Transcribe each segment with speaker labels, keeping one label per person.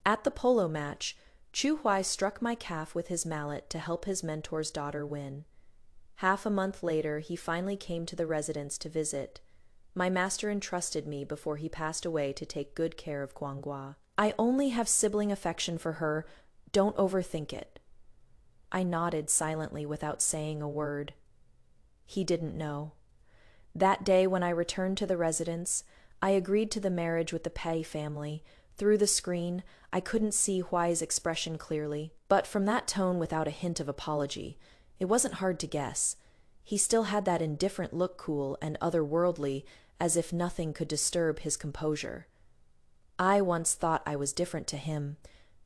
Speaker 1: At the polo match, Chu Huai struck my calf with his mallet to help his mentor's daughter win. Half a month later, he finally came to the residence to visit. My master entrusted me before he passed away to take good care of Guanghua. I only have sibling affection for her. Don't overthink it. I nodded silently without saying a word. He didn't know. That day when I returned to the residence, I agreed to the marriage with the Pei family. Through the screen, I couldn't see Huai's expression clearly, but from that tone without a hint of apology, it wasn't hard to guess. He still had that indifferent look, cool and otherworldly, as if nothing could disturb his composure. I once thought I was different to him.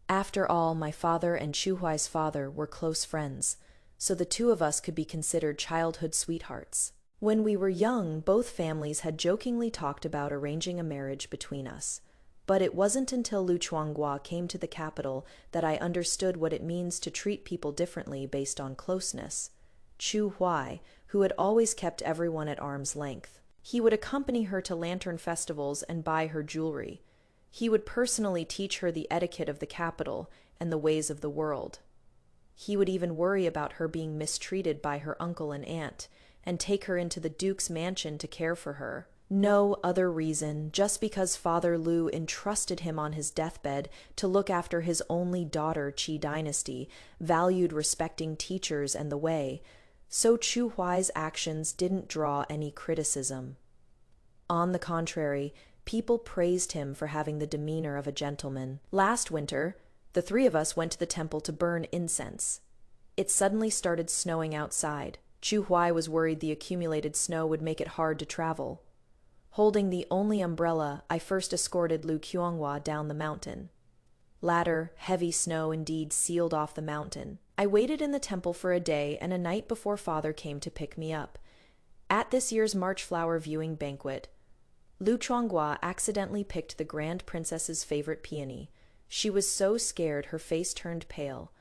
Speaker 1: After all, my father and Chu Huai's father were close friends, so the two of us could be considered childhood sweethearts. When we were young, both families had jokingly talked about arranging a marriage between us. But it wasn't until Lu Chuanghua came to the capital that I understood what it means to treat people differently based on closeness. Chu Huai, who had always kept everyone at arm's length. He would accompany her to lantern festivals and buy her jewelry. He would personally teach her the etiquette of the capital and the ways of the world. He would even worry about her being mistreated by her uncle and aunt, and take her into the Duke's mansion to care for her. No other reason, just because Father Lu entrusted him on his deathbed to look after his only daughter, Qi dynasty, valued respecting teachers and the way, so Chu Huai's actions didn't draw any criticism. On the contrary, people praised him for having the demeanor of a gentleman. Last winter, the three of us went to the temple to burn incense. It suddenly started snowing outside. Chu Huai was worried the accumulated snow would make it hard to travel. Holding the only umbrella, I first escorted Lu Qianghua down the mountain. Later, heavy snow indeed sealed off the mountain. I waited in the temple for a day and a night before Father came to pick me up. At this year's March flower viewing banquet, Lu Qianghua accidentally picked the Grand Princess's favorite peony. She was so scared her face turned pale.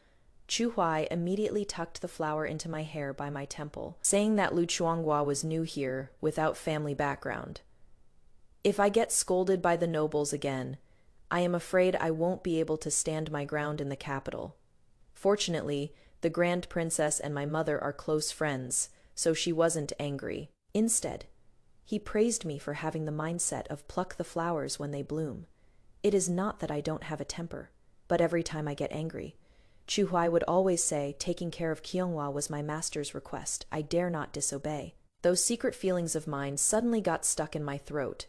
Speaker 1: Chu Huai immediately tucked the flower into my hair by my temple, saying that Lu Qianghua was new here, without family background. If I get scolded by the nobles again, I am afraid I won't be able to stand my ground in the capital. Fortunately, the Grand Princess and my mother are close friends, so she wasn't angry. Instead, he praised me for having the mindset of pluck the flowers when they bloom. It is not that I don't have a temper, but every time I get angry, Chu Huai would always say taking care of Qianghua was my master's request. I dare not disobey. Those secret feelings of mine suddenly got stuck in my throat,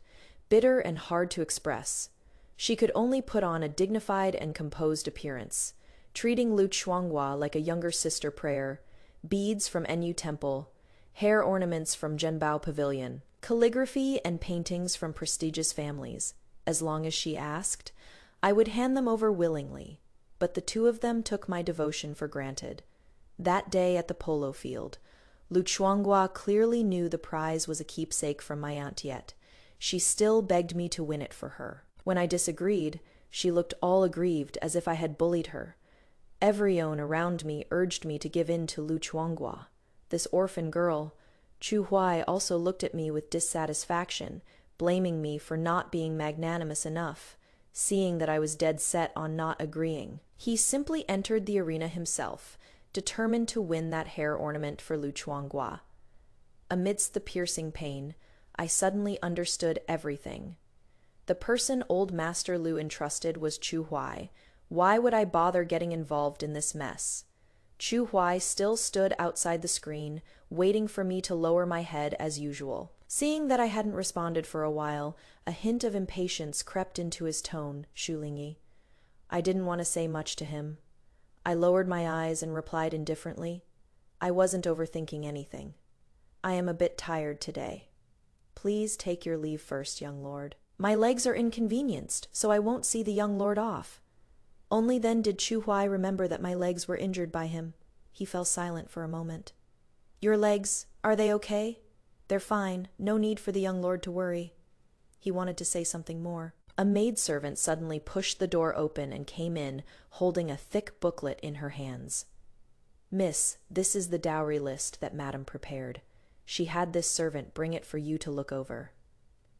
Speaker 1: bitter and hard to express. She could only put on a dignified and composed appearance, treating Lu Qianghua like a younger sister prayer, beads from NU Temple, hair ornaments from Zhenbao Pavilion, calligraphy and paintings from prestigious families. As long as she asked, I would hand them over willingly, but the two of them took my devotion for granted. That day at the polo field, Lu Qianghua clearly knew the prize was a keepsake from my aunt yet. She still begged me to win it for her. When I disagreed, she looked all aggrieved as if I had bullied her. Everyone around me urged me to give in to Lu Qianghua. This orphan girl, Chu Huai, also looked at me with dissatisfaction, blaming me for not being magnanimous enough, seeing that I was dead set on not agreeing. He simply entered the arena himself, determined to win that hair ornament for Lu Qianghua. Amidst the piercing pain, I suddenly understood everything. The person old Master Lu entrusted was Chu Huai. Why would I bother getting involved in this mess? Chu Huai still stood outside the screen, waiting for me to lower my head as usual. Seeing that I hadn't responded for a while, a hint of impatience crept into his tone, Shulingi. I didn't want to say much to him. I lowered my eyes and replied indifferently, I wasn't overthinking anything. I am a bit tired today. Please take your leave first, young lord. My legs are inconvenienced, so I won't see the young lord off. Only then did Chu Huai remember that my legs were injured by him. He fell silent for a moment. Your legs, are they okay? They're fine. No need for the young lord to worry. He wanted to say something more. A maidservant suddenly pushed the door open and came in, holding a thick booklet in her hands. Miss, this is the dowry list that Madame prepared. She had this servant bring it for you to look over.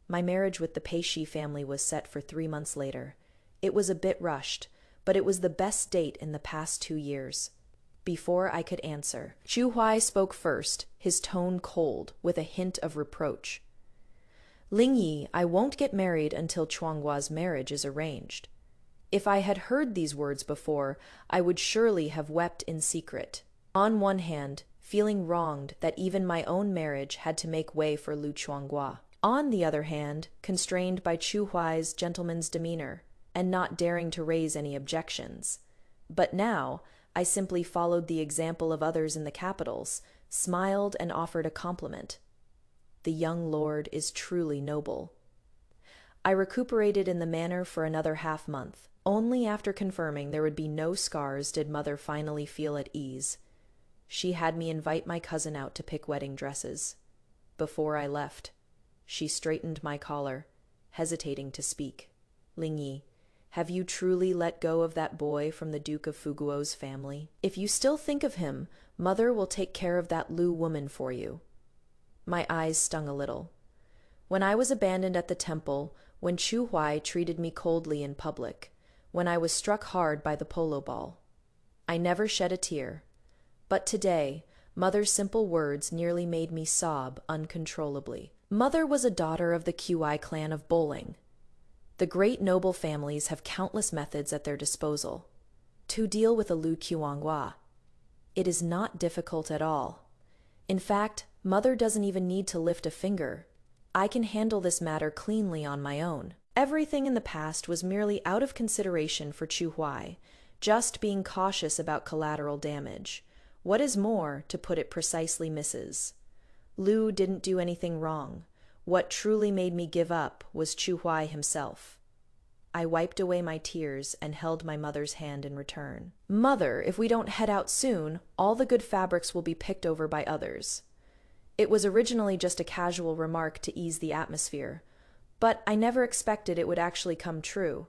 Speaker 1: My marriage with the Pei family was set for 3 months later. It was a bit rushed, but it was the best date in the past 2 years. Before I could answer, Chu Huai spoke first, his tone cold, with a hint of reproach. Ling Yi, I won't get married until Chuanghua's marriage is arranged. If I had heard these words before, I would surely have wept in secret. On one hand, feeling wronged that even my own marriage had to make way for Lu Chuanghua. On the other hand, constrained by Chu Huai's gentleman's demeanor, and not daring to raise any objections. But now, I simply followed the example of others in the capitals, smiled and offered a compliment. The young lord is truly noble. I recuperated in the manner for another half-month. Only after confirming there would be no scars did mother finally feel at ease. She had me invite my cousin out to pick wedding dresses. Before I left, she straightened my collar, hesitating to speak. Ling Yi, have you truly let go of that boy from the Duke of Fuguo's family? If you still think of him, mother will take care of that Lu woman for you. My eyes stung a little. When I was abandoned at the temple, when Chu Huai treated me coldly in public, when I was struck hard by the polo ball, I never shed a tear. But today, mother's simple words nearly made me sob uncontrollably. Mother was a daughter of the Qi clan of Bowling. The great noble families have countless methods at their disposal to deal with a Lu Qianghua. It is not difficult at all. In fact, mother doesn't even need to lift a finger. I can handle this matter cleanly on my own. Everything in the past was merely out of consideration for Chu Huai, just being cautious about collateral damage. What is more, to put it precisely, Mrs. Lu didn't do anything wrong. What truly made me give up was Chu Huai himself. I wiped away my tears and held my mother's hand in return. Mother, if we don't head out soon, all the good fabrics will be picked over by others. It was originally just a casual remark to ease the atmosphere, but I never expected it would actually come true.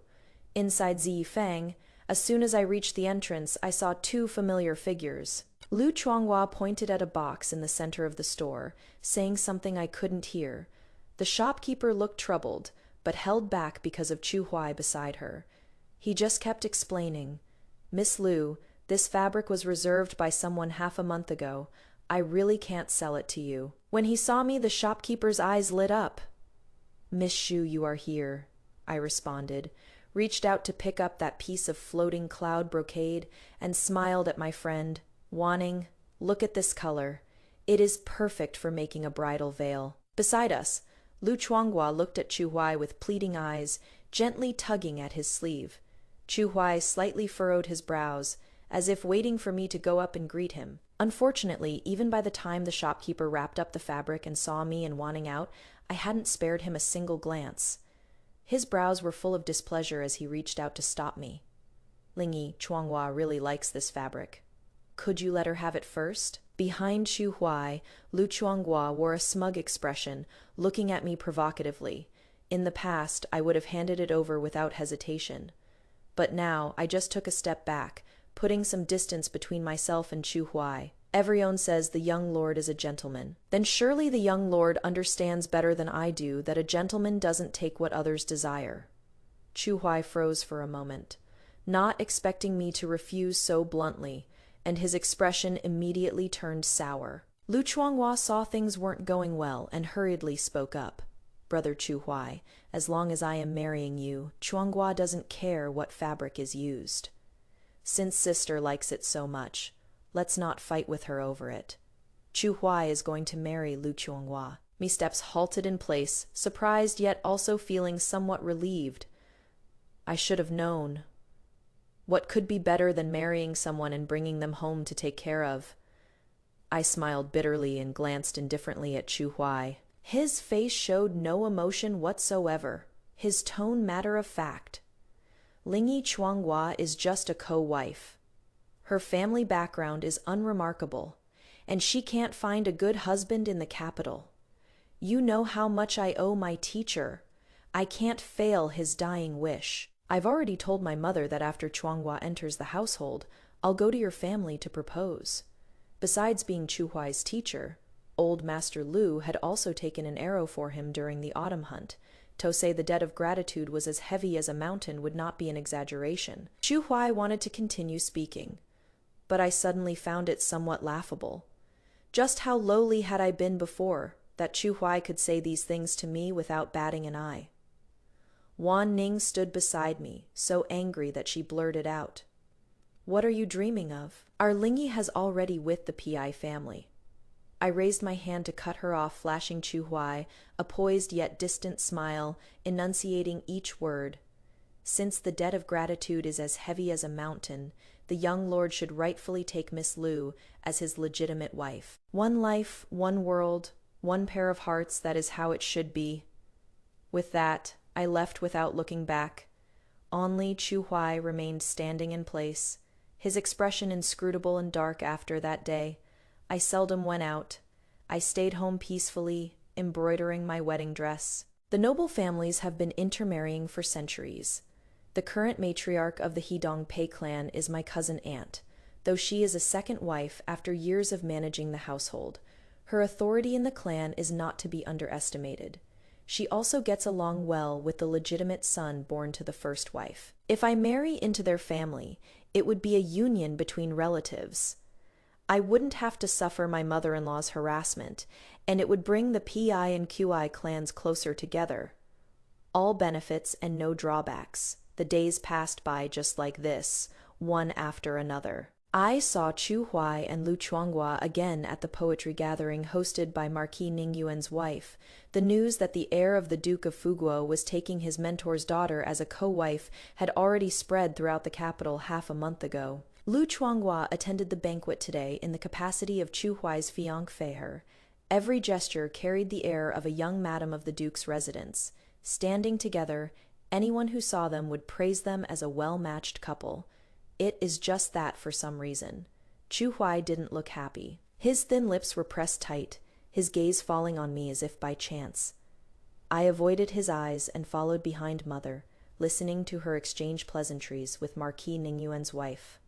Speaker 1: Inside Ziyifang, as soon as I reached the entrance, I saw two familiar figures. Lu Chuanghua pointed at a box in the center of the store, saying something I couldn't hear. The shopkeeper looked troubled, but held back because of Chu Huai beside her. He just kept explaining, Miss Lu, this fabric was reserved by someone half a month ago. I really can't sell it to you. When he saw me, the shopkeeper's eyes lit up. Miss Shu, you are here, I responded, reached out to pick up that piece of floating cloud brocade, and smiled at my friend, wanting, look at this color. It is perfect for making a bridal veil. Beside us, Lu Chuanghua looked at Chu Huai with pleading eyes, gently tugging at his sleeve. Chu Huai slightly furrowed his brows, as if waiting for me to go up and greet him. Unfortunately, even by the time the shopkeeper wrapped up the fabric and saw me and wanting out, I hadn't spared him a single glance. His brows were full of displeasure as he reached out to stop me. Ling Yi, Chuanghua really likes this fabric. Could you let her have it first? Behind Chu Huai, Lu Chuanghua wore a smug expression, looking at me provocatively. In the past, I would have handed it over without hesitation. But now, I just took a step back, putting some distance between myself and Chu Huai. Everyone says the young lord is a gentleman. Then surely the young lord understands better than I do that a gentleman doesn't take what others desire. Chu Huai froze for a moment, not expecting me to refuse so bluntly, and his expression immediately turned sour. Lu Chuanghua saw things weren't going well and hurriedly spoke up. Brother Chu Huai, as long as I am marrying you, Chuanghua doesn't care what fabric is used. Since sister likes it so much, let's not fight with her over it. Chu Huai is going to marry Lu Chuanghua. Me steps halted in place, surprised yet also feeling somewhat relieved. I should have known. What could be better than marrying someone and bringing them home to take care of? I smiled bitterly and glanced indifferently at Chu Huai. His face showed no emotion whatsoever, his tone matter of fact. Ling Yi Chuanghua is just a co-wife. Her family background is unremarkable, and she can't find a good husband in the capital. You know how much I owe my teacher. I can't fail his dying wish. I've already told my mother that after Chuanghua enters the household, I'll go to your family to propose. Besides being Chu Huai's teacher, old Master Lu had also taken an arrow for him during the autumn hunt, To say the debt of gratitude was as heavy as a mountain would not be an exaggeration. Chu Huai wanted to continue speaking, but I suddenly found it somewhat laughable. Just how lowly had I been before, that Chu Huai could say these things to me without batting an eye. Wan Ning stood beside me, so angry that she blurted out, "What are you dreaming of? Our Lingy has already with the Pei family." I raised my hand to cut her off, flashing Chu Huai a poised yet distant smile, enunciating each word. Since the debt of gratitude is as heavy as a mountain, the young lord should rightfully take Miss Lu as his legitimate wife. One life, one world, one pair of hearts, that is how it should be. With that, I left without looking back. Only Chu Huai remained standing in place, his expression inscrutable and dark after that day. I seldom went out. I stayed home peacefully, embroidering my wedding dress. The noble families have been intermarrying for centuries. The current matriarch of the Hedong Pei clan is my cousin aunt, though she is a second wife after years of managing the household. Her authority in the clan is not to be underestimated. She also gets along well with the legitimate son born to the first wife. If I marry into their family, it would be a union between relatives. I wouldn't have to suffer my mother-in-law's harassment, and it would bring the Pei and Qi clans closer together. All benefits and no drawbacks. The days passed by just like this, one after another. I saw Chu Huai and Lu Chuanghua again at the poetry gathering hosted by Marquis Ningyuan's wife. The news that the heir of the Duke of Fuguo was taking his mentor's daughter as a co-wife had already spread throughout the capital half a month ago. Lu Chuanghua attended the banquet today in the capacity of Chu Huai's fiancé. Every gesture carried the air of a young madam of the Duke's residence. Standing together, anyone who saw them would praise them as a well-matched couple. It is just that for some reason. Chu Huai didn't look happy. His thin lips were pressed tight, his gaze falling on me as if by chance. I avoided his eyes and followed behind mother, listening to her exchange pleasantries with Marquis Ningyuan's wife.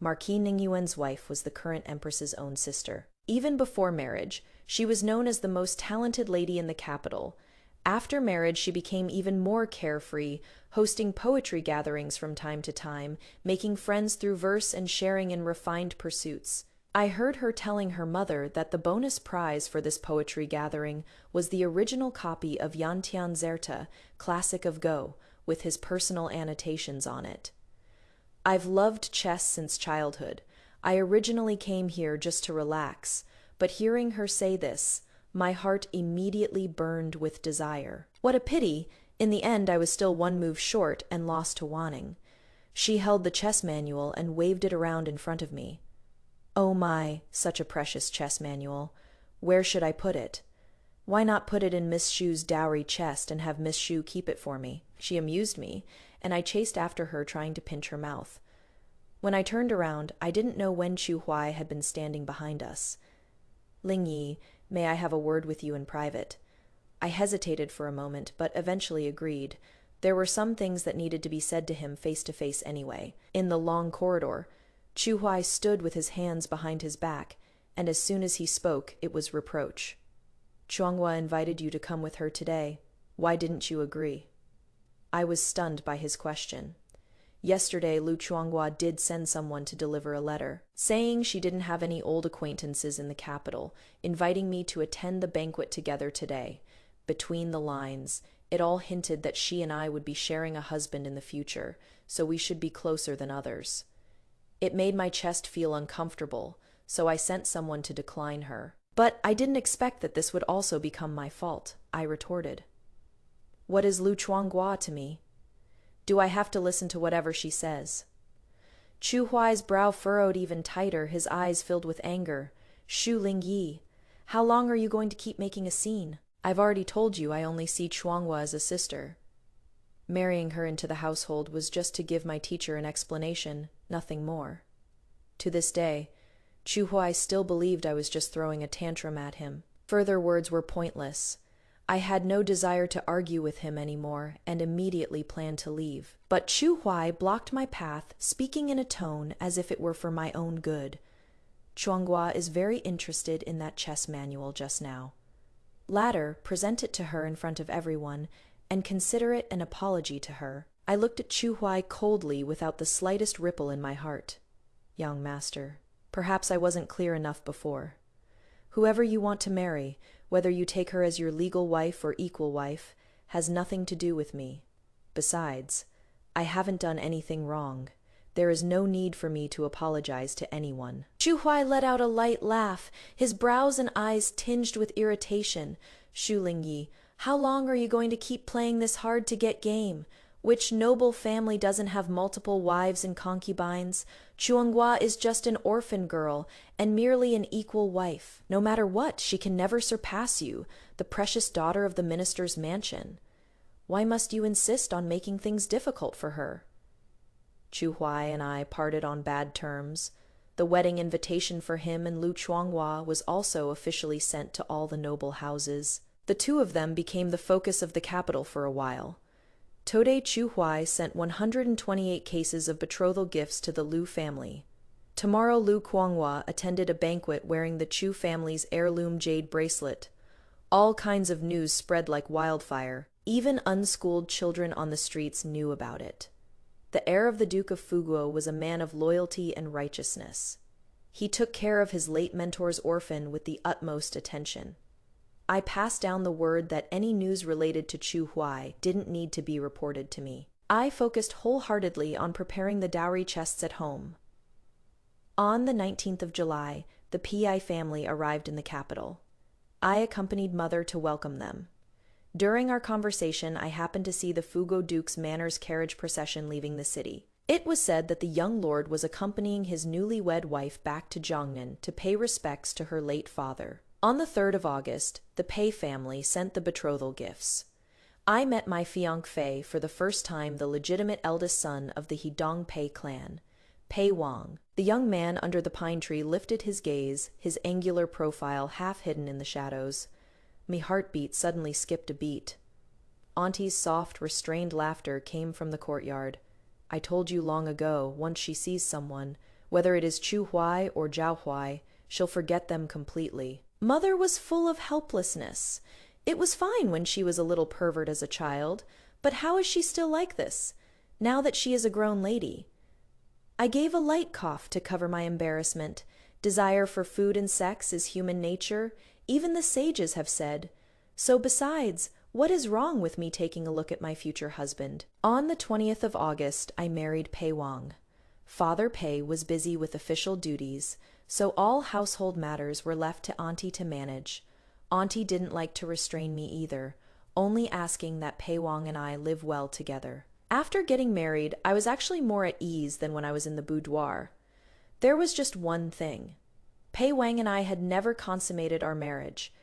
Speaker 1: Marquis Ningyuan's wife was the current empress's own sister. Even before marriage, she was known as the most talented lady in the capital. After marriage, she became even more carefree, hosting poetry gatherings from time to time, making friends through verse and sharing in refined pursuits. I heard her telling her mother that the bonus prize for this poetry gathering was the original copy of Yantian Zerta, Classic of Go, with his personal annotations on it. I've loved chess since childhood. I originally came here just to relax, but hearing her say this, my heart immediately burned with desire. What a pity! In the end, I was still one move short and lost to Wanning. She held the chess manual and waved it around in front of me. Oh my, such a precious chess manual. Where should I put it? Why not put it in Miss Shu's dowry chest and have Miss Shu keep it for me? She amused me, and I chased after her trying to pinch her mouth. When I turned around, I didn't know when Chu Huai had been standing behind us. "Ling Yi, may I have a word with you in private?" I hesitated for a moment, but eventually agreed. There were some things that needed to be said to him face to face anyway. In the long corridor, Chu Huai stood with his hands behind his back, and as soon as he spoke, it was reproach. "Chuanghua invited you to come with her today. Why didn't you agree?" I was stunned by his question. Yesterday, Lu Chuanghua did send someone to deliver a letter, saying she didn't have any old acquaintances in the capital, inviting me to attend the banquet together today. Between the lines, it all hinted that she and I would be sharing a husband in the future, so we should be closer than others. It made my chest feel uncomfortable, so I sent someone to decline her. But I didn't expect that this would also become my fault, I retorted. What is Lu Chuanghua to me? Do I have to listen to whatever she says? Chu Huai's brow furrowed even tighter, his eyes filled with anger. Shu Ling Yi, how long are you going to keep making a scene? I've already told you I only see Chuanghua as a sister. Marrying her into the household was just to give my teacher an explanation, nothing more. To this day, Chu Huai still believed I was just throwing a tantrum at him. Further words were pointless. I had no desire to argue with him anymore and immediately planned to leave. But Chu Huai blocked my path, speaking in a tone as if it were for my own good. Chuanghua is very interested in that chess manual just now. Latter, present it to her in front of everyone, and consider it an apology to her. I looked at Chu Huai coldly without the slightest ripple in my heart. Young master, perhaps I wasn't clear enough before. Whoever you want to marry, whether you take her as your legal wife or equal wife, has nothing to do with me. Besides, I haven't done anything wrong. There is no need for me to apologize to anyone. Chu Huai let out a light laugh, his brows and eyes tinged with irritation. Shu Lingyi, how long are you going to keep playing this hard-to-get game? Which noble family doesn't have multiple wives and concubines? Chuanghua is just an orphan girl and merely an equal wife. No matter what, she can never surpass you, the precious daughter of the minister's mansion. Why must you insist on making things difficult for her? Chu Huai and I parted on bad terms. The wedding invitation for him and Lu Chuanghua was also officially sent to all the noble houses. The two of them became the focus of the capital for a while. Tode Chu Huai sent 128 cases of betrothal gifts to the Lu family. Tomorrow Lu Kuanghua attended a banquet wearing the Chu family's heirloom jade bracelet. All kinds of news spread like wildfire. Even unschooled children on the streets knew about it. The heir of the Duke of Fuguo was a man of loyalty and righteousness. He took care of his late mentor's orphan with the utmost attention. I passed down the word that any news related to Chu Huai didn't need to be reported to me. I focused wholeheartedly on preparing the dowry chests at home. On the 19th of July, the Pei family arrived in the capital. I accompanied Mother to welcome them. During our conversation, I happened to see the Fugo Duke's Manners carriage procession leaving the city. It was said that the young lord was accompanying his newlywed wife back to Jiangnan to pay respects to her late father. On the 3rd of August, the Pei family sent the betrothal gifts. I met my fiancé for the first time, the legitimate eldest son of the Hedong Pei clan, Pei Wang. The young man under the pine tree lifted his gaze, his angular profile half hidden in the shadows. Me heartbeat suddenly skipped a beat. Auntie's soft, restrained laughter came from the courtyard. I told you long ago, once she sees someone, whether it is Chu Huai or Zhao Huai, she'll forget them completely. Mother was full of helplessness. It was fine when she was a little pervert as a child, but how is she still like this, now that she is a grown lady? I gave a light cough to cover my embarrassment. Desire for food and sex is human nature, even the sages have said. So besides, what is wrong with me taking a look at my future husband? On the 20th of August, I married Pei Wang. Father Pei was busy with official duties, so all household matters were left to Auntie to manage. Auntie didn't like to restrain me either, only asking that Pei Wang and I live well together. After getting married, I was actually more at ease than when I was in the boudoir. There was just one thing. Pei Wang and I had never consummated our marriage.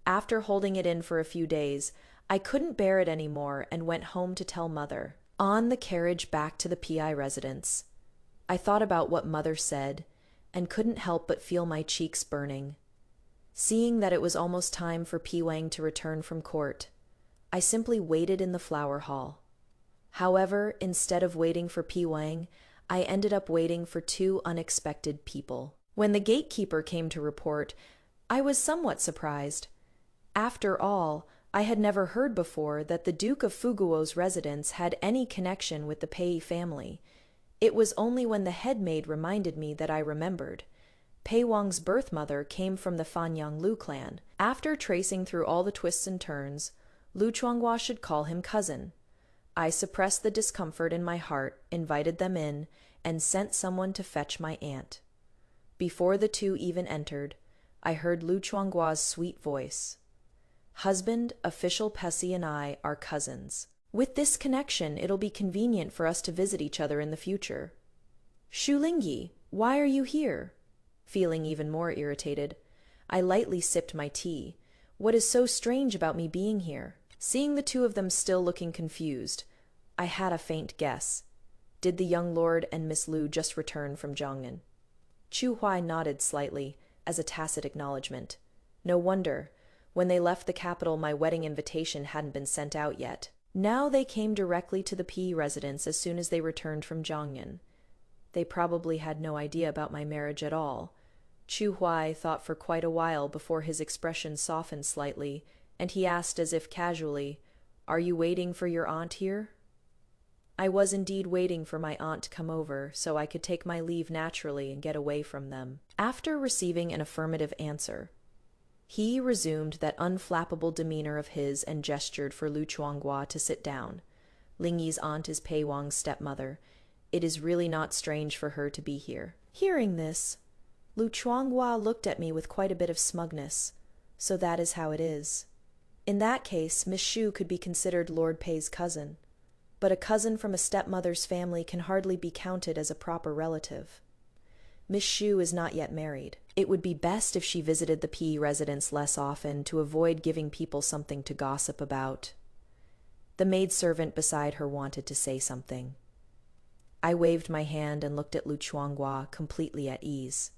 Speaker 1: After holding it in for a few days, I couldn't bear it anymore and went home to tell Mother. On the carriage back to the Pei residence, I thought about what Mother said and couldn't help but feel my cheeks burning. Seeing that it was almost time for Pei Wang to return from court, I simply waited in the flower hall. However, instead of waiting for Pei Wang, I ended up waiting for two unexpected people. When the gatekeeper came to report, I was somewhat surprised. After all, I had never heard before that the Duke of Fuguo's residence had any connection with the Pei family. It was only when the head maid reminded me that I remembered. Pei Wang's birth mother came from the Fanyang Lu clan. After tracing through all the twists and turns, Lu Chuanghua should call him cousin. I suppressed the discomfort in my heart, invited them in, and sent someone to fetch my aunt. Before the two even entered, I heard Lu Chuanghua's sweet voice. Husband, official Pesi and I are cousins. With this connection, it'll be convenient for us to visit each other in the future. Shu Lingyi, why are you here? Feeling even more irritated, I lightly sipped my tea. What is so strange about me being here? Seeing the two of them still looking confused, I had a faint guess. Did the young lord and Miss Lu just return from Jiangnan? Chu Huai nodded slightly, as a tacit acknowledgement. No wonder. When they left the capital, my wedding invitation hadn't been sent out yet. Now they came directly to the Pei residence as soon as they returned from Jiangnan. They probably had no idea about my marriage at all. Chu Huai thought for quite a while before his expression softened slightly, and he asked as if casually, Are you waiting for your aunt here? I was indeed waiting for my aunt to come over so I could take my leave naturally and get away from them. After receiving an affirmative answer, he resumed that unflappable demeanor of his and gestured for Lu Chuanghua to sit down. Lingyi's aunt is Pei Wang's stepmother. It is really not strange for her to be here. Hearing this, Lu Chuanghua looked at me with quite a bit of smugness. So that is how it is. In that case, Miss Xu could be considered Lord Pei's cousin. But a cousin from a stepmother's family can hardly be counted as a proper relative. Miss Xu is not yet married. It would be best if she visited the Pei residence less often to avoid giving people something to gossip about. The maidservant beside her wanted to say something. I waved my hand and looked at Lu Chuanghua, completely at ease.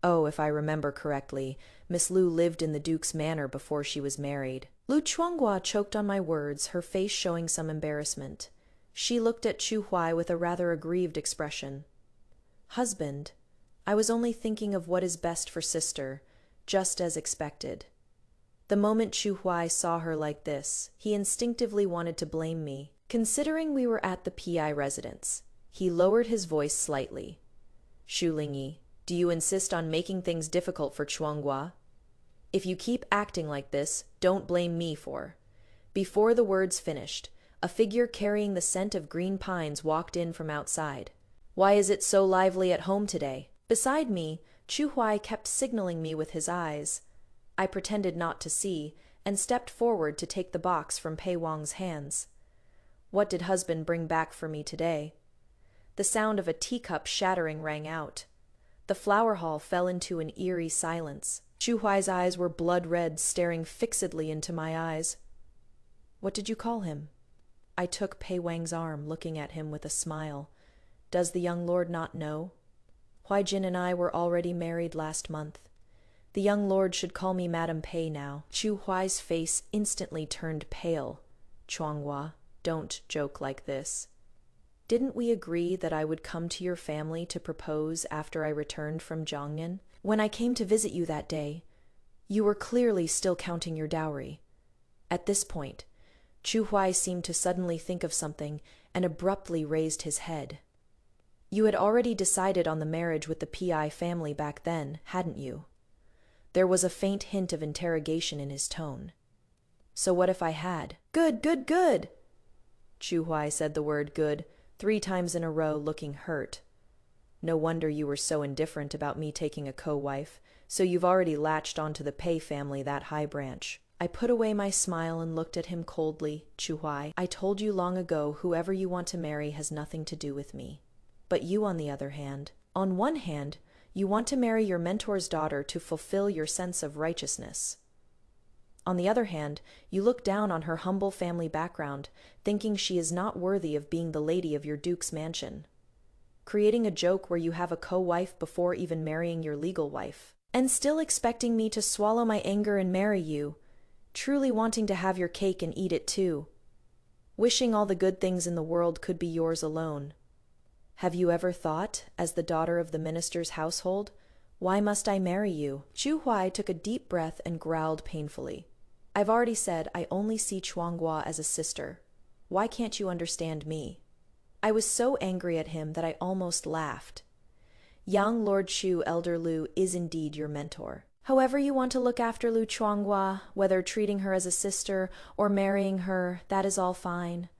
Speaker 1: Oh, if I remember correctly, Miss Lu lived in the Duke's manor before she was married. Lu Chuanghua choked on my words, her face showing some embarrassment. She looked at Chu Huai with a rather aggrieved expression. Husband, I was only thinking of what is best for sister, just as expected. The moment Chu Huai saw her like this, he instinctively wanted to blame me. Considering we were at the Pei residence, he lowered his voice slightly. Shu Lingyi, do you insist on making things difficult for Chuanghua? If you keep acting like this, don't blame me for. Before the words finished, a figure carrying the scent of green pines walked in from outside. Why is it so lively at home today? Beside me, Chu Huai kept signaling me with his eyes. I pretended not to see, and stepped forward to take the box from Pei Wang's hands. What did husband bring back for me today? The sound of a teacup shattering rang out. The flower hall fell into an eerie silence. Chu Huai's eyes were blood-red, staring fixedly into my eyes. What did you call him? I took Pei Wang's arm, looking at him with a smile. Does the young lord not know? Huaijin and I were already married last month. The young lord should call me Madame Pei now. Chu Huai's face instantly turned pale. Chuanghua, don't joke like this. Didn't we agree that I would come to your family to propose after I returned from Zhongyan? When I came to visit you that day, you were clearly still counting your dowry. At this point, Chu Huai seemed to suddenly think of something and abruptly raised his head. You had already decided on the marriage with the Pei family back then, hadn't you? There was a faint hint of interrogation in his tone. So what if I had? Good, good, good! Chu Huai said the word good 3 times in a row, looking hurt. No wonder you were so indifferent about me taking a co-wife, so you've already latched onto the Pei family, that high branch. I put away my smile and looked at him coldly. Chu Huai, I told you long ago whoever you want to marry has nothing to do with me. But you, on the other hand, on one hand, you want to marry your mentor's daughter to fulfill your sense of righteousness. On the other hand, you look down on her humble family background, thinking she is not worthy of being the lady of your duke's mansion. Creating a joke where you have a co-wife before even marrying your legal wife. And still expecting me to swallow my anger and marry you, truly wanting to have your cake and eat it too. Wishing all the good things in the world could be yours alone. Have you ever thought, as the daughter of the minister's household, why must I marry you? Chu Huai took a deep breath and growled painfully. I've already said I only see Chuanghua as a sister. Why can't you understand me? I was so angry at him that I almost laughed. Young Lord Chu, Elder Lu, is indeed your mentor. However you want to look after Lu Chuanghua, whether treating her as a sister or marrying her, that is all fine.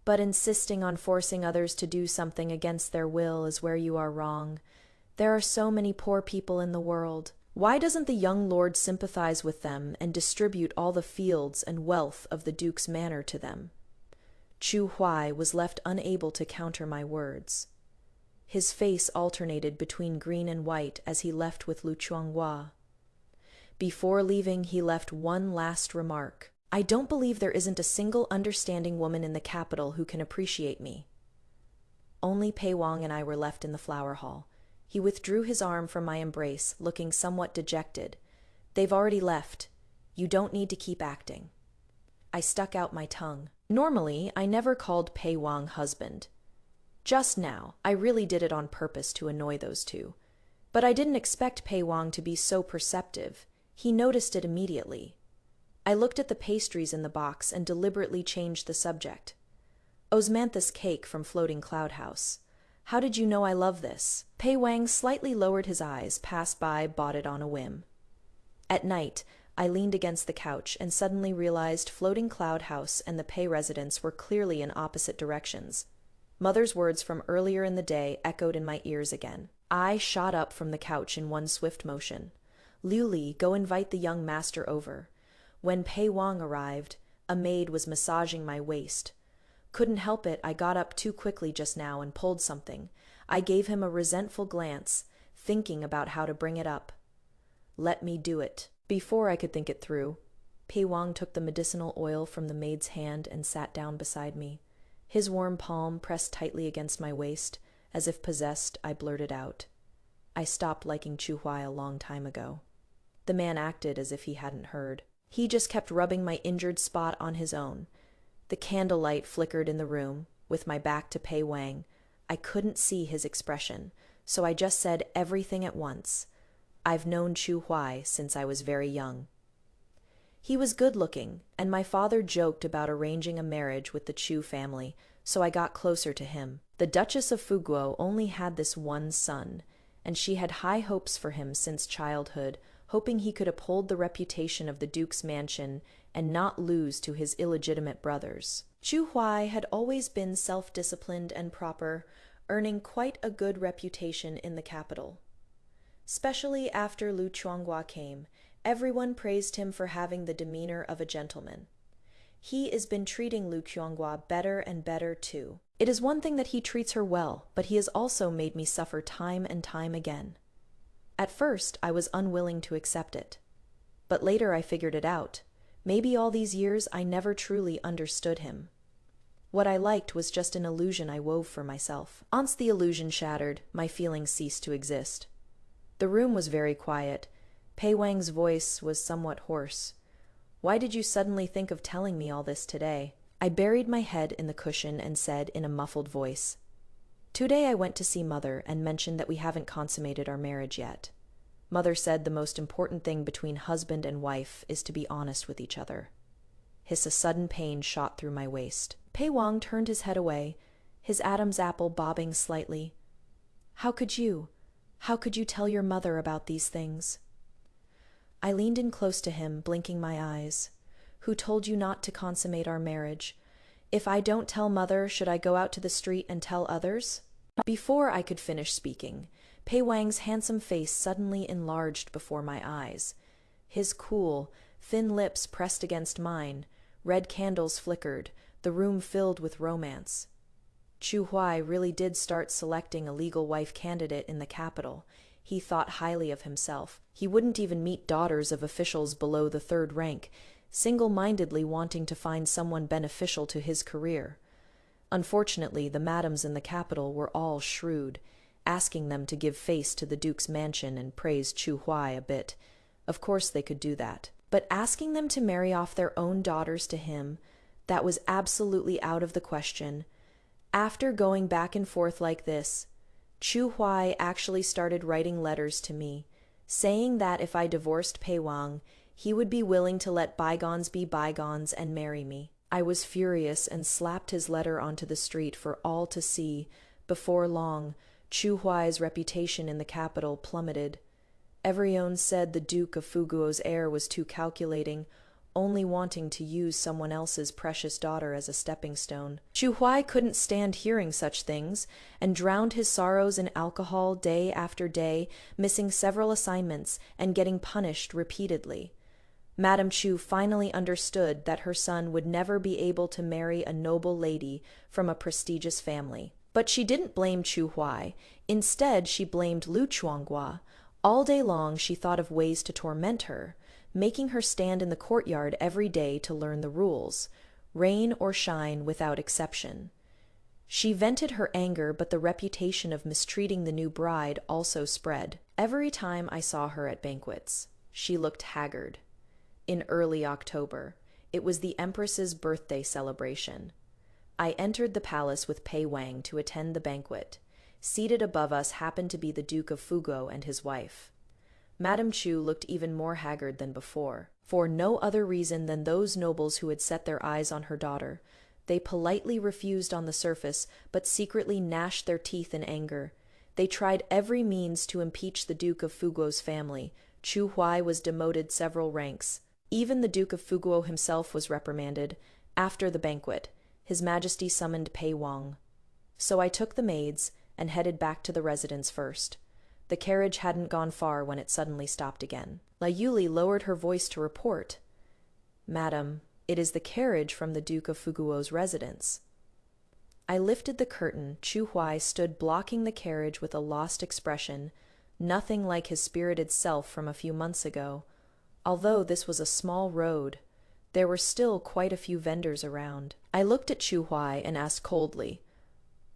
Speaker 1: But insisting on forcing others to do something against their will is where you are wrong. There are so many poor people in the world. Why doesn't the young lord sympathize with them and distribute all the fields and wealth of the Duke's manor to them? Chu Huai was left unable to counter my words. His face alternated between green and white as he left with Lu Chuanghua. Before leaving, he left one last remark. I don't believe there isn't a single understanding woman in the capital who can appreciate me. Only Pei Wang and I were left in the flower hall. He withdrew his arm from my embrace, looking somewhat dejected. They've already left. You don't need to keep acting. I stuck out my tongue. Normally, I never called Pei Wang husband. Just now, I really did it on purpose to annoy those two. But I didn't expect Pei Wang to be so perceptive. He noticed it immediately. I looked at the pastries in the box and deliberately changed the subject. Osmanthus cake from Floating Cloud House. How did you know I love this? Pei Wang slightly lowered his eyes, passed by, bought it on a whim. At night, I leaned against the couch and suddenly realized Floating Cloud House and the Pei residence were clearly in opposite directions. Mother's words from earlier in the day echoed in my ears again. I shot up from the couch in one swift motion. Liu Li, go invite the young master over. When Pei Wang arrived, a maid was massaging my waist. Couldn't help it, I got up too quickly just now and pulled something. I gave him a resentful glance, thinking about how to bring it up. Let me do it. Before I could think it through, Pei Wang took the medicinal oil from the maid's hand and sat down beside me. His warm palm pressed tightly against my waist. As if possessed, I blurted out, I stopped liking Chu Huai a long time ago. The man acted as if he hadn't heard. He just kept rubbing my injured spot on his own. The candlelight flickered in the room, with my back to Pei Wang. I couldn't see his expression, so I just said everything at once. I've known Chu Huai since I was very young. He was good-looking, and my father joked about arranging a marriage with the Chu family, so I got closer to him. The Duchess of Fuguo only had this one son, and she had high hopes for him since childhood, hoping he could uphold the reputation of the Duke's mansion and not lose to his illegitimate brothers. Chu Huai had always been self-disciplined and proper, earning quite a good reputation in the capital. Especially after Lu Chuanghua came, everyone praised him for having the demeanor of a gentleman. He has been treating Lu Chuanghua better and better, too. It is one thing that he treats her well, but he has also made me suffer time and time again. At first, I was unwilling to accept it. But later I figured it out. Maybe all these years I never truly understood him. What I liked was just an illusion I wove for myself. Once the illusion shattered, my feelings ceased to exist. The room was very quiet. Pei Wang's voice was somewhat hoarse. Why did you suddenly think of telling me all this today? I buried my head in the cushion and said in a muffled voice, Today I went to see Mother and mentioned that we haven't consummated our marriage yet. Mother said the most important thing between husband and wife is to be honest with each other. A sudden pain shot through my waist. Pei Wang turned his head away, his Adam's apple bobbing slightly. How could you tell your mother about these things? I leaned in close to him, blinking my eyes. Who told you not to consummate our marriage? If I don't tell Mother, should I go out to the street and tell others? Before I could finish speaking, Pei Wang's handsome face suddenly enlarged before my eyes. His cool, thin lips pressed against mine, red candles flickered, the room filled with romance. Chu Huai really did start selecting a legal wife candidate in the capital. He thought highly of himself. He wouldn't even meet daughters of officials below the third rank, single-mindedly wanting to find someone beneficial to his career. Unfortunately, the madams in the capital were all shrewd, asking them to give face to the Duke's mansion and praise Chu Huai a bit. Of course they could do that. But asking them to marry off their own daughters to him, that was absolutely out of the question. After going back and forth like this, Chu Huai actually started writing letters to me, saying that if I divorced Pei Wang, he would be willing to let bygones be bygones and marry me. I was furious and slapped his letter onto the street for all to see. Before long, Chu Huai's reputation in the capital plummeted. Everyone said the Duke of Fuguo's heir was too calculating, only wanting to use someone else's precious daughter as a stepping stone. Chu Huai couldn't stand hearing such things, and drowned his sorrows in alcohol day after day, missing several assignments and getting punished repeatedly. Madame Chu finally understood that her son would never be able to marry a noble lady from a prestigious family. But she didn't blame Chu Huai. Instead, she blamed Lu Chuanghua. All day long she thought of ways to torment her, making her stand in the courtyard every day to learn the rules, rain or shine without exception. She vented her anger, but the reputation of mistreating the new bride also spread. Every time I saw her at banquets, she looked haggard. In early October, it was the Empress's birthday celebration. I entered the palace with Pei Wang to attend the banquet. Seated above us happened to be the Duke of Fuguo and his wife. Madame Chu looked even more haggard than before, for no other reason than those nobles who had set their eyes on her daughter. They politely refused on the surface, but secretly gnashed their teeth in anger. They tried every means to impeach the Duke of Fuguo's family. Chu Huai was demoted several ranks. Even the Duke of Fuguo himself was reprimanded. After the banquet, His Majesty summoned Pei Wang. So I took the maids and headed back to the residence first. The carriage hadn't gone far when it suddenly stopped again. La Yuli lowered her voice to report, "Madam, it is the carriage from the Duke of Fuguo's residence." I lifted the curtain. Chu Huai stood blocking the carriage with a lost expression, nothing like his spirited self from a few months ago. Although this was a small road, there were still quite a few vendors around. I looked at Chu Huai and asked coldly,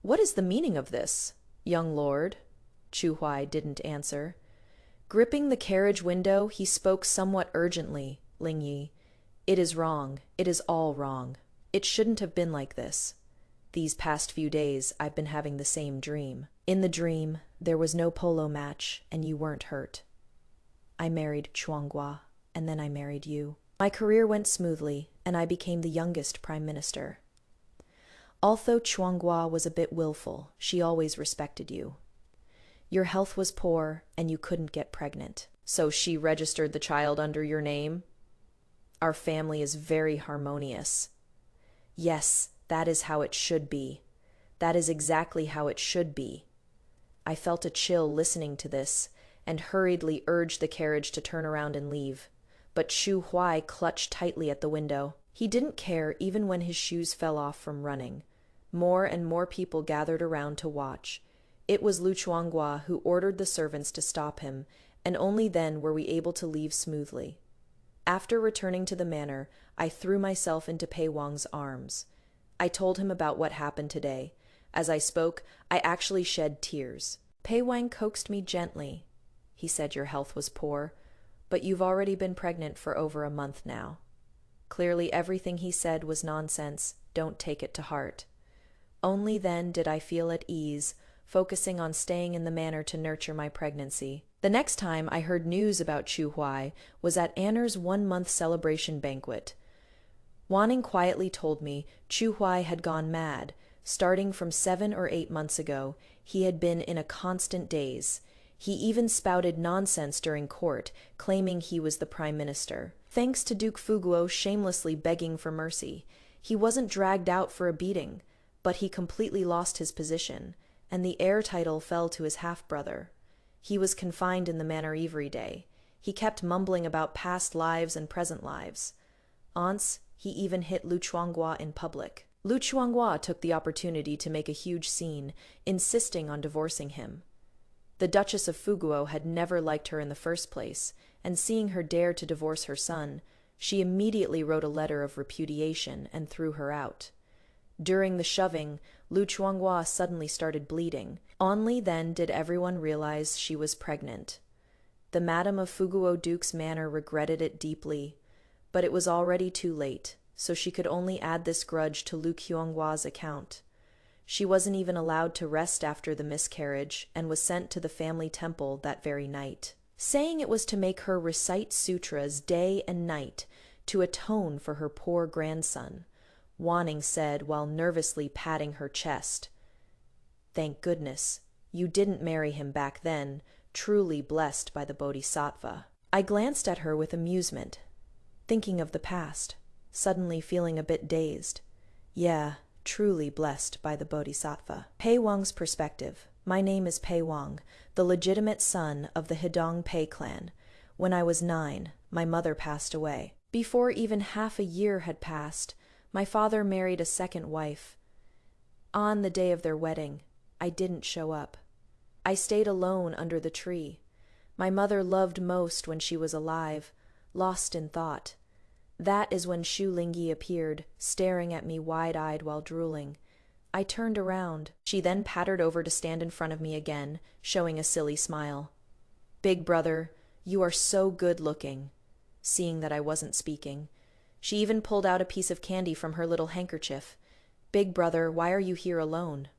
Speaker 1: "What is the meaning of this, young lord?" Chu Huai didn't answer. Gripping the carriage window, he spoke somewhat urgently. "Ling Yi, it is wrong. It is all wrong. It shouldn't have been like this. These past few days, I've been having the same dream. In the dream, there was no polo match, and you weren't hurt. I married Chuanghua, and then I married you. My career went smoothly, and I became the youngest prime minister. Although Chuanghua was a bit willful, she always respected you. Your health was poor, and you couldn't get pregnant. So she registered the child under your name? Our family is very harmonious. Yes, that is how it should be. That is exactly how it should be." I felt a chill listening to this, and hurriedly urged the carriage to turn around and leave. But Chu Huai clutched tightly at the window. He didn't care even when his shoes fell off from running. More and more people gathered around to watch. It was Lu Chuanghua who ordered the servants to stop him, and only then were we able to leave smoothly. After returning to the manor, I threw myself into Pei Wang's arms. I told him about what happened today. As I spoke, I actually shed tears. Pei Wang coaxed me gently. He said your health was poor, but you've already been pregnant for over a month now. Clearly everything he said was nonsense. Don't take it to heart. Only then did I feel at ease, focusing on staying in the manor to nurture my pregnancy. The next time I heard news about Chu Huai was at Anner's 1-month celebration banquet. Wanning quietly told me Chu Huai had gone mad. Starting from 7 or 8 months ago, he had been in a constant daze. He even spouted nonsense during court, claiming he was the prime minister. Thanks to Duke Fuguo shamelessly begging for mercy, he wasn't dragged out for a beating, but he completely lost his position, and the heir title fell to his half-brother. He was confined in the manor every day. He kept mumbling about past lives and present lives. Once, he even hit Lu Chuanghua in public. Lu Chuanghua took the opportunity to make a huge scene, insisting on divorcing him. The Duchess of Fuguo had never liked her in the first place, and seeing her dare to divorce her son, she immediately wrote a letter of repudiation and threw her out. During the shoving, Lu Chuanghua suddenly started bleeding. Only then did everyone realize she was pregnant. The Madame of Fuguo Duke's manor regretted it deeply, but it was already too late, so she could only add this grudge to Lu Qionghua's account. She wasn't even allowed to rest after the miscarriage and was sent to the family temple that very night, saying it was to make her recite sutras day and night to atone for her poor grandson. Wanning said while nervously patting her chest, "Thank goodness, you didn't marry him back then, truly blessed by the Bodhisattva." I glanced at her with amusement, thinking of the past, suddenly feeling a bit dazed. Yeah, truly blessed by the Bodhisattva. Pei Wang's perspective. My name is Pei Wang, the legitimate son of the Hedong Pei clan. When I was 9, my mother passed away. Before even half a year had passed, my father married a second wife. On the day of their wedding, I didn't show up. I stayed alone under the tree. My mother loved most when she was alive, lost in thought. That is when Shu Lingyi appeared, staring at me wide-eyed while drooling. I turned around. She then pattered over to stand in front of me again, showing a silly smile. "Big brother, you are so good-looking." Seeing that I wasn't speaking, she even pulled out a piece of candy from her little handkerchief. "Big brother, why are you here alone?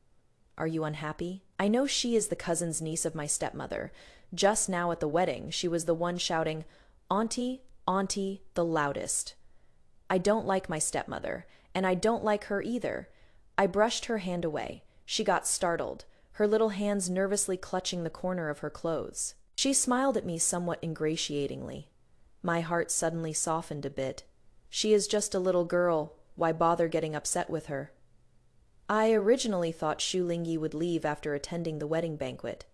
Speaker 1: Are you unhappy?" I know she is the cousin's niece of my stepmother. Just now at the wedding, she was the one shouting, "Auntie, Auntie," the loudest. I don't like my stepmother, and I don't like her either. I brushed her hand away. She got startled, her little hands nervously clutching the corner of her clothes. She smiled at me somewhat ingratiatingly. My heart suddenly softened a bit. She is just a little girl. Why bother getting upset with her? I originally thought Xu Lingyi would leave after attending the wedding banquet,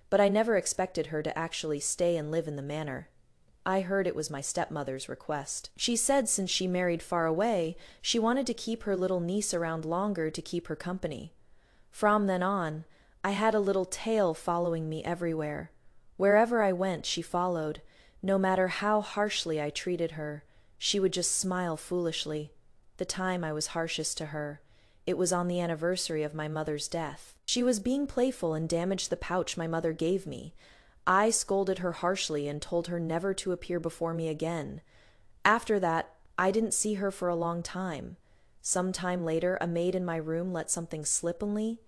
Speaker 1: but I never expected her to actually stay and live in the manor. I heard it was my stepmother's request. She said since she married far away, she wanted to keep her little niece around longer to keep her company. From then on, I had a little tail following me everywhere. Wherever I went, she followed. No matter how harshly I treated her, she would just smile foolishly. The time I was harshest to her, it was on the anniversary of my mother's death. She was being playful and damaged the pouch my mother gave me. I scolded her harshly and told her never to appear before me again. After that, I didn't see her for a long time. Some time later, a maid in my room let something slip only.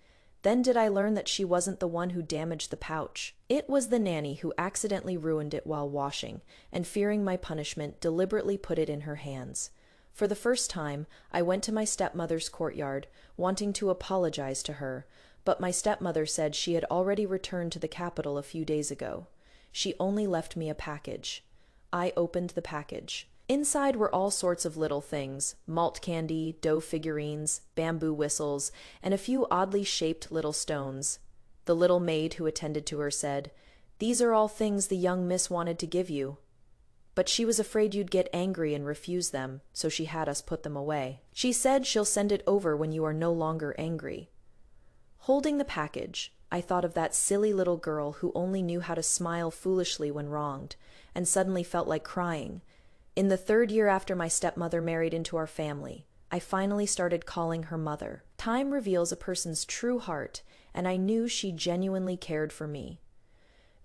Speaker 1: Then did I learn that she wasn't the one who damaged the pouch. It was the nanny who accidentally ruined it while washing, and fearing my punishment, deliberately put it in her hands. For the first time, I went to my stepmother's courtyard, wanting to apologize to her, but my stepmother said she had already returned to the capital a few days ago. She only left me a package. I opened the package. Inside were all sorts of little things: malt candy, dough figurines, bamboo whistles, and a few oddly shaped little stones. The little maid who attended to her said, "These are all things the young miss wanted to give you." But she was afraid you'd get angry and refuse them, so she had us put them away. She said she'll send it over when you are no longer angry. Holding the package, I thought of that silly little girl who only knew how to smile foolishly when wronged, and suddenly felt like crying. In the 3rd year after my stepmother married into our family, I finally started calling her mother. Time reveals a person's true heart, and I knew she genuinely cared for me.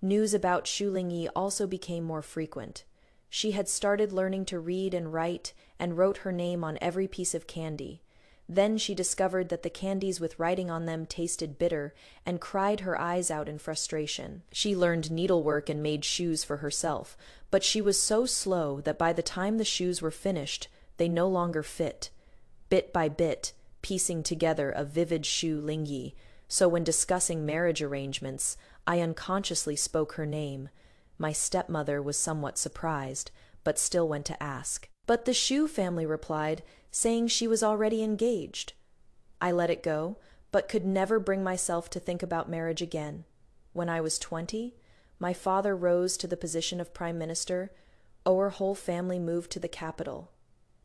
Speaker 1: News about Xu Lingyi also became more frequent. She had started learning to read and write, and wrote her name on every piece of candy. Then she discovered that the candies with writing on them tasted bitter, and cried her eyes out in frustration. She learned needlework and made shoes for herself, but she was so slow that by the time the shoes were finished, they no longer fit. Bit by bit, piecing together a vivid Xu Lingyi, so when discussing marriage arrangements, I unconsciously spoke her name. My stepmother was somewhat surprised, but still went to ask. But the Xu family replied, saying she was already engaged. I let it go, but could never bring myself to think about marriage again. When I was 20, my father rose to the position of prime minister. Our whole family moved to the capital.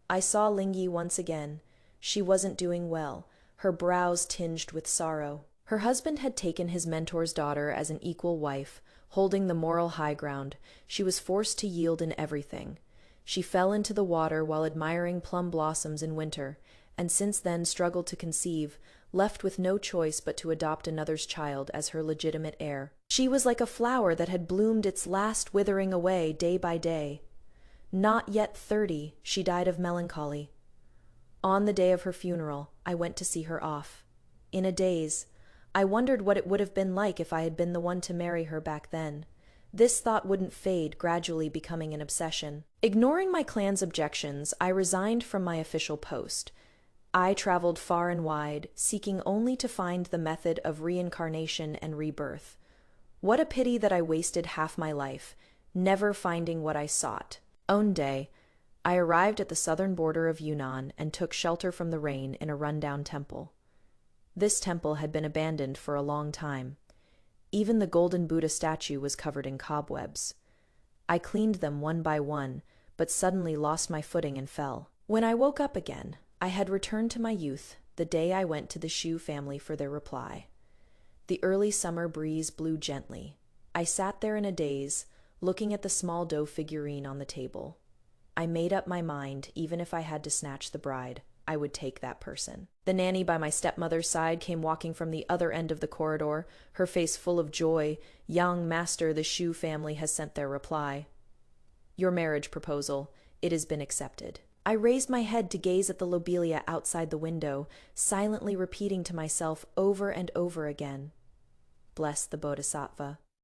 Speaker 1: I saw Lingyi once again. She wasn't doing well, her brows tinged with sorrow. Her husband had taken his mentor's daughter as an equal wife, holding the moral high ground. She was forced to yield in everything. She fell into the water while admiring plum blossoms in winter, and since then struggled to conceive, left with no choice but to adopt another's child as her legitimate heir. She was like a flower that had bloomed its last, withering away day by day. Not yet 30, she died of melancholy. On the day of her funeral, I went to see her off. In a daze, I wondered what it would have been like if I had been the one to marry her back then. This thought wouldn't fade, gradually becoming an obsession. Ignoring my clan's objections, I resigned from my official post. I traveled far and wide, seeking only to find the method of reincarnation and rebirth. What a pity that I wasted half my life, never finding what I sought. One day, I arrived at the southern border of Yunnan and took shelter from the rain in a rundown temple. This temple had been abandoned for a long time. Even the golden Buddha statue was covered in cobwebs. I cleaned them one by one, but suddenly lost my footing and fell. When I woke up again, I had returned to my youth, the day I went to the Xu family for their reply. The early summer breeze blew gently. I sat there in a daze, looking at the small dough figurine on the table. I made up my mind, even if I had to snatch the bride, I would take that person. The nanny by my stepmother's side came walking from the other end of the corridor, her face full of joy. "Young master, the Xu family has sent their reply. Your marriage proposal, it has been accepted." I raised my head to gaze at the lobelia outside the window, silently repeating to myself over and over again, blessed the Bodhisattva.